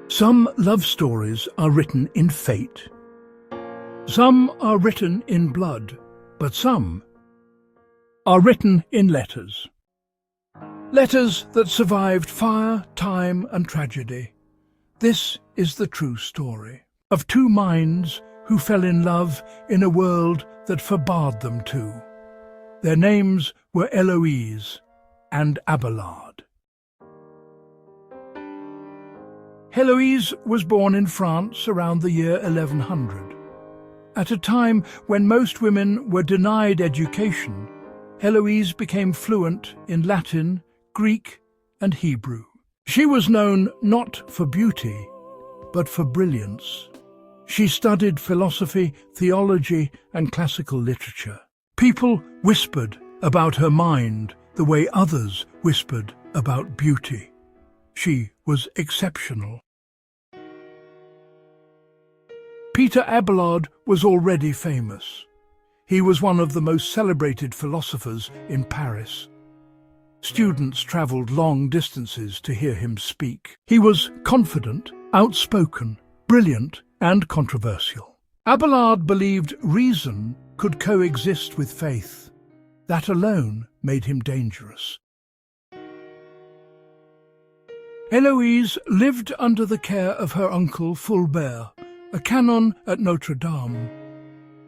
Some love stories are written in fate. Some are written in blood, but some are written in letters. Letters that survived fire, time, and tragedy. This is the true story of two minds who fell in love in a world that forbade them to. Their names were Héloïse and Abelard. Héloïse was born in France around the year 1100. At a time when most women were denied education, Héloïse became fluent in Latin, Greek, and Hebrew. She was known not for beauty, but for brilliance. She studied philosophy, theology, and classical literature. People whispered about her mind the way others whispered about beauty. She was exceptional. Peter Abelard was already famous. He was one of the most celebrated philosophers in Paris. Students travelled long distances to hear him speak. He was confident, outspoken, brilliant, and controversial. Abelard believed reason could coexist with faith. That alone made him dangerous. Héloïse lived under the care of her uncle Fulbert, a canon at Notre Dame.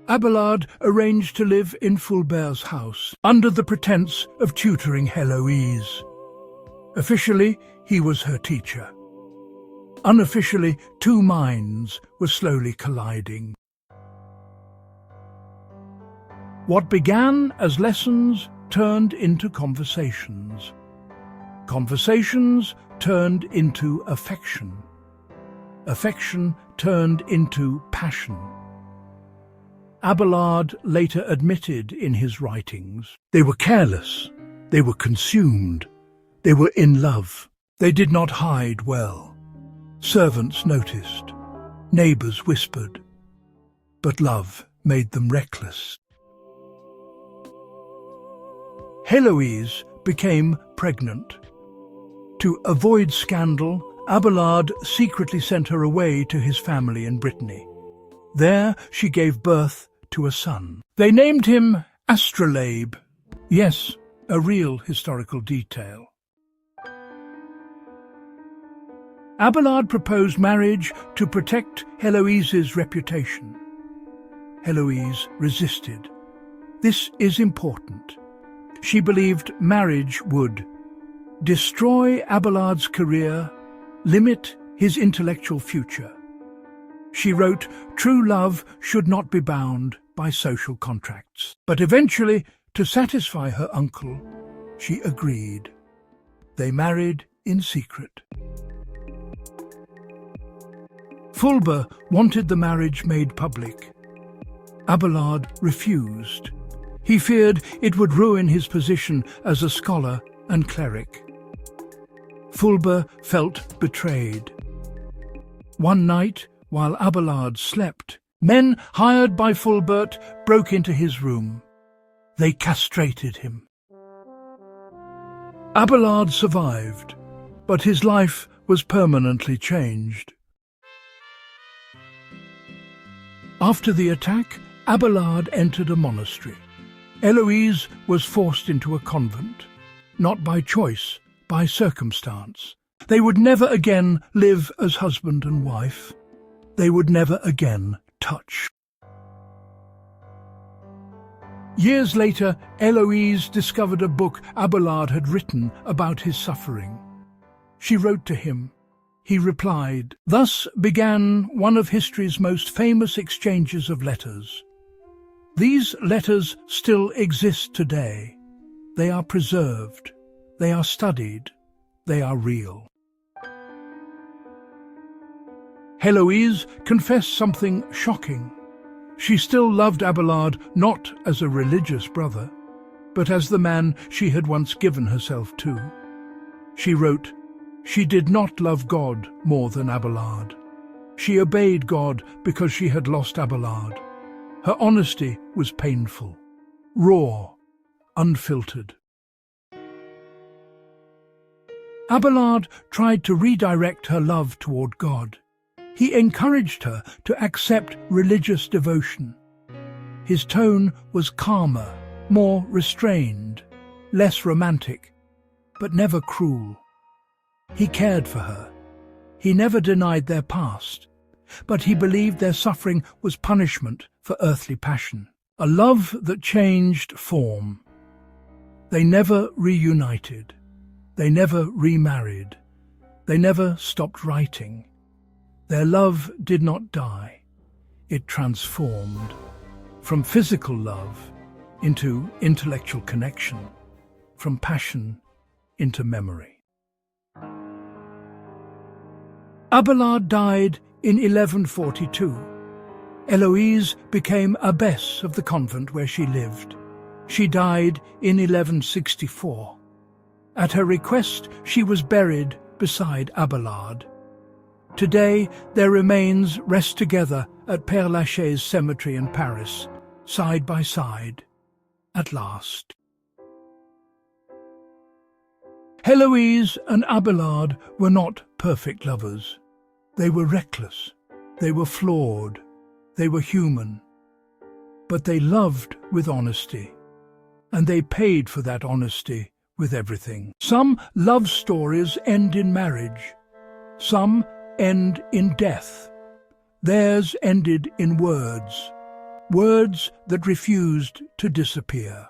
Abelard arranged to live in Fulbert's house, under the pretense of tutoring Héloïse. Officially, he was her teacher. Unofficially, two minds were slowly colliding. What began as lessons turned into conversations. Conversations turned into affection. Affection turned into passion. Abelard later admitted in his writings, they were careless, they were consumed, they were in love. They did not hide well. Servants noticed, neighbours whispered, but love made them reckless. Héloïse became pregnant. To avoid scandal, Abelard secretly sent her away to his family in Brittany. There she gave birth to a son. They named him Astrolabe. Yes, a real historical detail. Abelard proposed marriage to protect Héloïse's reputation. Héloïse resisted. This is important. She believed marriage would destroy Abelard's career, limit his intellectual future. She wrote, true love should not be bound by social contracts. But eventually, to satisfy her uncle, she agreed. They married in secret. Fulbert wanted the marriage made public. Abelard refused. He feared it would ruin his position as a scholar and cleric. Fulbert felt betrayed. One night, while Abelard slept, men hired by Fulbert broke into his room. They castrated him. Abelard survived, but his life was permanently changed. After the attack, Abelard entered a monastery. Héloïse was forced into a convent, not by choice, by circumstance. They would never again live as husband and wife. They would never again touch. Years later, Héloïse discovered a book Abelard had written about his suffering. She wrote to him. He replied. Thus began one of history's most famous exchanges of letters. These letters still exist today. They are preserved. They are studied. They are real. Héloïse confessed something shocking. She still loved Abelard not as a religious brother, but as the man she had once given herself to. She wrote, she did not love God more than Abelard. She obeyed God because she had lost Abelard. Her honesty was painful, raw, unfiltered. Abelard tried to redirect her love toward God. He encouraged her to accept religious devotion. His tone was calmer, more restrained, less romantic, but never cruel. He cared for her. He never denied their past, but he believed their suffering was punishment for earthly passion, a love that changed form. They never reunited. They never remarried. They never stopped writing. Their love did not die. It transformed from physical love into intellectual connection, from passion into memory. Abelard died in 1142. Héloise became abbess of the convent where she lived. She died in 1164. At her request, she was buried beside Abelard. Today, their remains rest together at Père Lachaise cemetery in Paris, side by side, at last. Héloïse and Abelard were not perfect lovers. They were reckless, they were flawed, they were human. But they loved with honesty, and they paid for that honesty with everything. Some love stories end in marriage. Some end in death. Theirs ended in words, words that refused to disappear.